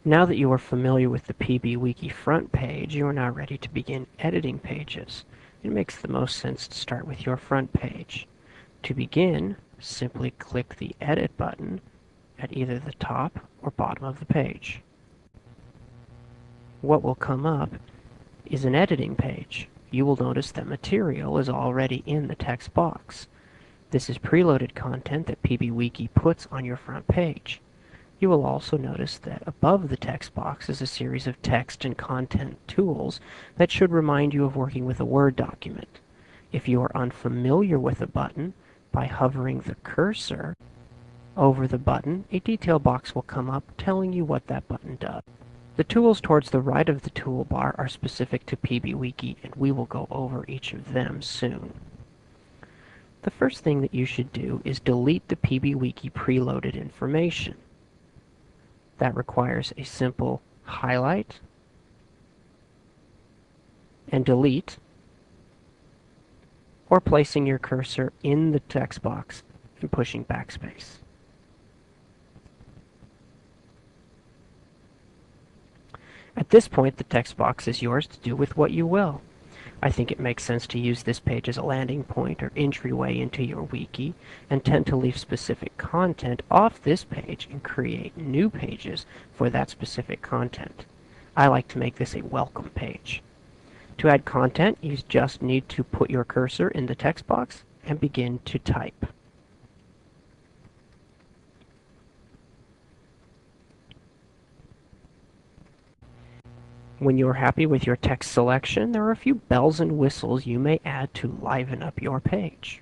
Now that you are familiar with the PB Wiki front page, you are now ready to begin editing pages. It makes the most sense to start with your front page. To begin, simply click the Edit button at either the top or bottom of the page. What will come up is an editing page. You will notice that material is already in the text box. This is preloaded content that PB Wiki puts on your front page. You will also notice that above the text box is a series of text and content tools that should remind you of working with a Word document. If you are unfamiliar with a button, by hovering the cursor over the button, a detail box will come up telling you what that button does. The tools towards the right of the toolbar are specific to PB Wiki, and we will go over each of them soon. The first thing that you should do is delete the PB Wiki preloaded information. That requires a simple highlight and delete, or placing your cursor in the text box and pushing backspace. At this point, the text box is yours to do with what you will. I think it makes sense to use this page as a landing point or entryway into your wiki, and tend to leave specific content off this page and create new pages for that specific content. I like to make this a welcome page. To add content, you just need to put your cursor in the text box and begin to type. When you are happy with your text selection, there are a few bells and whistles you may add to liven up your page.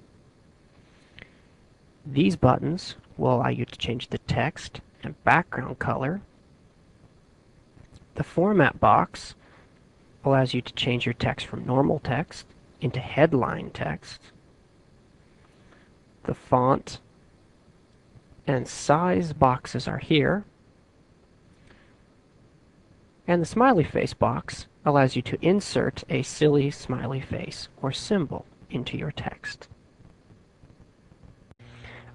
These buttons will allow you to change the text and background color. The format box allows you to change your text from normal text into headline text. The font and size boxes are here. And the smiley face box allows you to insert a silly smiley face or symbol into your text.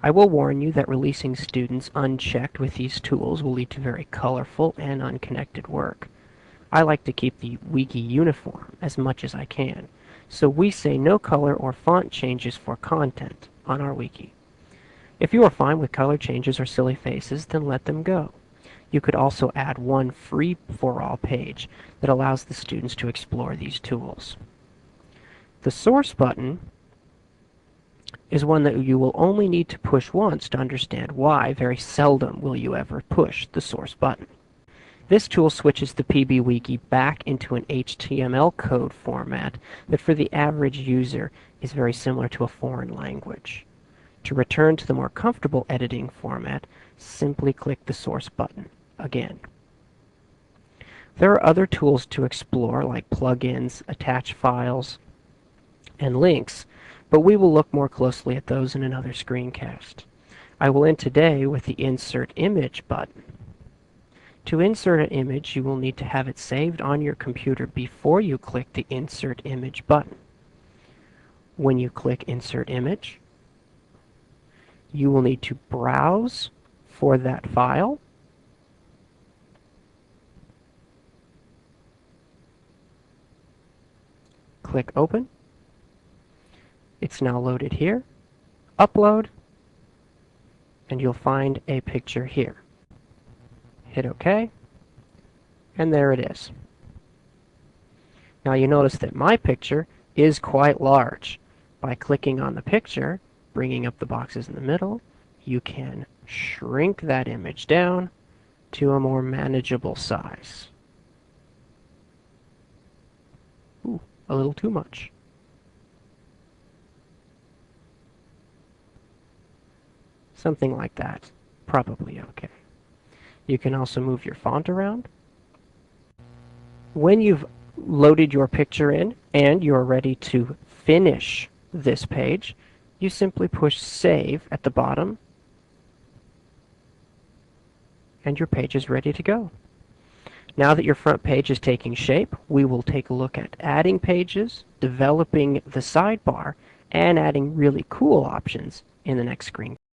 I will warn you that releasing students unchecked with these tools will lead to very colorful and unconnected work. I like to keep the wiki uniform as much as I can, so we say no color or font changes for content on our wiki. If you are fine with color changes or silly faces, then let them go. You could also add one free-for-all page that allows the students to explore these tools. The source button is one that you will only need to push once to understand why. Very seldom will you ever push the source button. This tool switches the PB Wiki back into an HTML code format that for the average user is very similar to a foreign language. To return to the more comfortable editing format, simply click the source button again. There are other tools to explore like plugins, attach files, and links, but we will look more closely at those in another screencast. I will end today with the Insert Image button. To insert an image, you will need to have it saved on your computer before you click the Insert Image button. When you click Insert Image, you will need to browse for that file. Click Open. It's now loaded here. Upload, and you'll find a picture here. Hit OK, and there it is. Now you notice that my picture is quite large. By clicking on the picture, bringing up the boxes in the middle, you can shrink that image down to a more manageable size. Ooh, a little too much. Something like that. Probably okay. You can also move your font around. When you've loaded your picture in and you're ready to finish this page, you simply push Save at the bottom, and your page is ready to go. Now that your front page is taking shape, we will take a look at adding pages, developing the sidebar, and adding really cool options in the next screen.